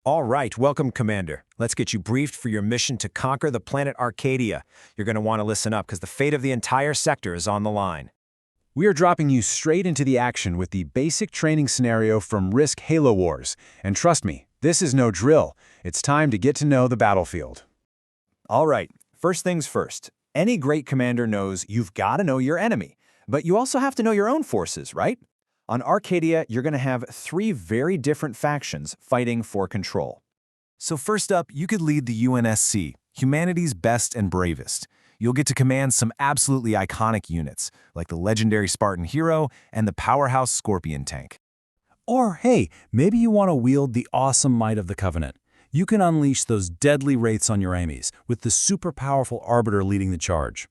All right, welcome, Commander. Let's get you briefed for your mission to conquer the planet Arcadia. You're going to want to listen up because the fate of the entire sector is on the line. We are dropping you straight into the action with the basic training scenario from Risk Halo Wars. And trust me, this is no drill. It's time to get to know the battlefield. All right, first things first. Any great commander knows you've got to know your enemy, but you also have to know your own forces, right? On Arcadia, you're going to have three very different factions fighting for control. So first up, you could lead the UNSC, humanity's best and bravest. You'll get to command some absolutely iconic units, like the legendary Spartan Hero and the powerhouse Scorpion tank. Or, hey, maybe you want to wield the awesome might of the Covenant. You can unleash those deadly wraiths on your enemies, with the super powerful Arbiter leading the charge.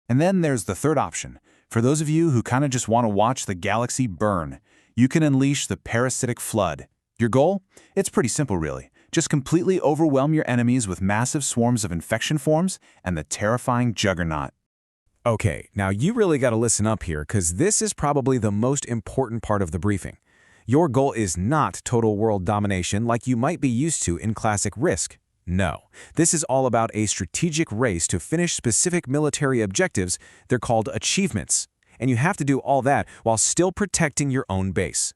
And then there's the third option. For those of you who kind of just want to watch the galaxy burn, you can unleash the Parasitic Flood. Your goal? It's pretty simple, really. Just completely overwhelm your enemies with massive swarms of infection forms and the terrifying Juggernaut. Okay, now you really got to listen up here because this is probably the most important part of the briefing. Your goal is not total world domination like you might be used to in classic Risk. No, this is all about a strategic race to finish specific military objectives. They're called achievements. And you have to do all that while still protecting your own base.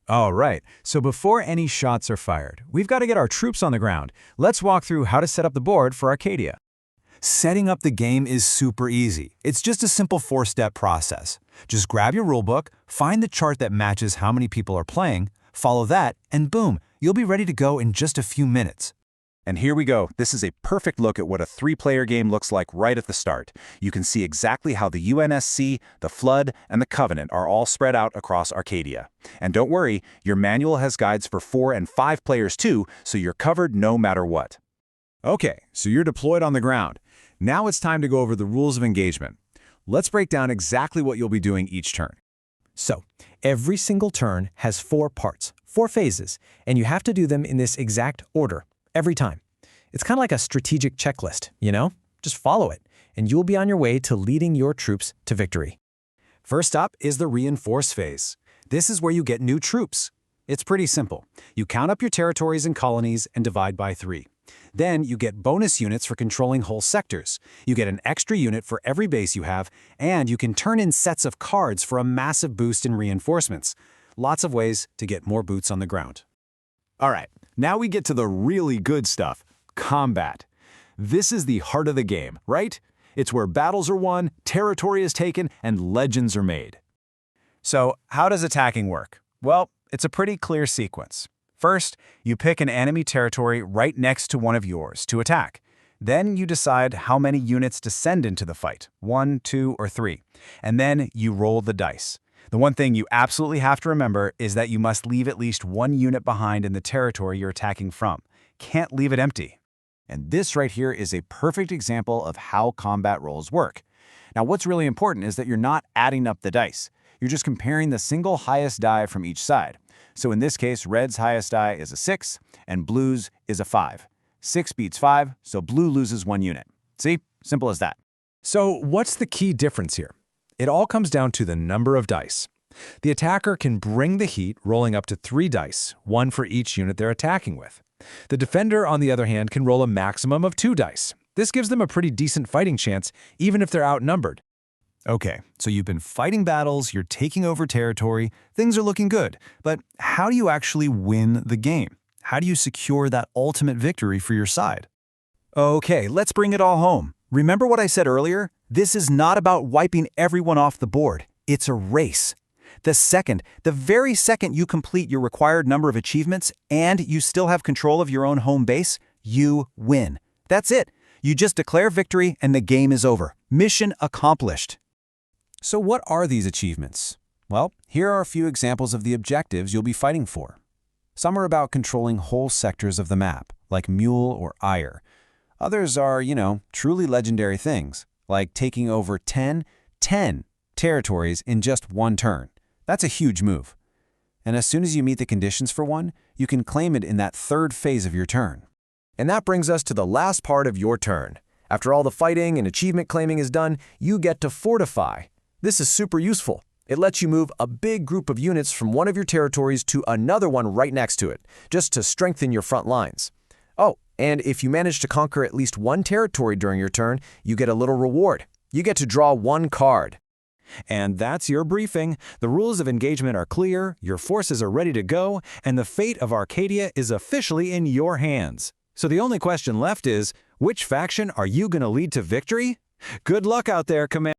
All right, so before any shots are fired, we've got to get our troops on the ground. Let's walk through how to set up the board for Arcadia. Setting up the game is super easy. It's just a simple four-step process. Just grab your rulebook, find the chart that matches how many people are playing, follow that, and boom, you'll be ready to go in just a few minutes. And here we go. This is a perfect look at what a three-player game looks like right at the start. You can see exactly how the UNSC, the Flood, and the Covenant are all spread out across Arcadia. And don't worry, your manual has guides for 4 and 5 players too, so you're covered no matter what. Okay, so you're deployed on the ground. Now it's time to go over the rules of engagement. Let's break down exactly what you'll be doing each turn. So, every single turn has 4 parts, 4 phases, and you have to do them in this exact order. Every time. It's kind of like a strategic checklist, you know? Just follow it, and you'll be on your way to leading your troops to victory. First up is the reinforce phase. This is where you get new troops. It's pretty simple. You count up your territories and colonies and divide by 3. Then you get bonus units for controlling whole sectors. You get an extra unit for every base you have, and you can turn in sets of cards for a massive boost in reinforcements. Lots of ways to get more boots on the ground. All right. Now we get to the really good stuff, combat. This is the heart of the game, right? It's where battles are won, territory is taken, and legends are made. So, how does attacking work? Well, it's a pretty clear sequence. First, you pick an enemy territory right next to one of yours to attack. Then you decide how many units to send into the fight, 1, 2, or 3. And then you roll the dice. The one thing you absolutely have to remember is that you must leave at least 1 unit behind in the territory you're attacking from. Can't leave it empty. And this right here is a perfect example of how combat rolls work. Now, what's really important is that you're not adding up the dice. You're just comparing the single highest die from each side. So in this case, red's highest die is a 6, and blue's is a 5. 6 beats 5, so blue loses 1 unit. See? Simple as that. So what's the key difference here? It all comes down to the number of dice. The attacker can bring the heat rolling up to 3 dice, 1 for each unit they're attacking with. The defender, on the other hand, can roll a maximum of 2 dice. This gives them a pretty decent fighting chance, even if they're outnumbered. Okay, so you've been fighting battles, you're taking over territory, things are looking good. But how do you actually win the game? How do you secure that ultimate victory for your side? Okay, let's bring it all home. Remember what I said earlier? This is not about wiping everyone off the board. It's a race. The very second you complete your required number of achievements and you still have control of your own home base, you win. That's it. You just declare victory and the game is over. Mission accomplished. So what are these achievements? Well, here are a few examples of the objectives you'll be fighting for. Some are about controlling whole sectors of the map, like Mule or Ire. Others are, truly legendary things, like taking over 10 territories in just 1 turn. That's a huge move. And as soon as you meet the conditions for one, you can claim it in that 3rd phase of your turn. And that brings us to the last part of your turn. After all the fighting and achievement claiming is done, you get to fortify. This is super useful. It lets you move a big group of units from one of your territories to another one right next to it, just to strengthen your front lines. Oh, and if you manage to conquer at least one territory during your turn, you get a little reward. You get to draw one card. And that's your briefing. The rules of engagement are clear, your forces are ready to go, and the fate of Arcadia is officially in your hands. So the only question left is, which faction are you going to lead to victory? Good luck out there, Commander.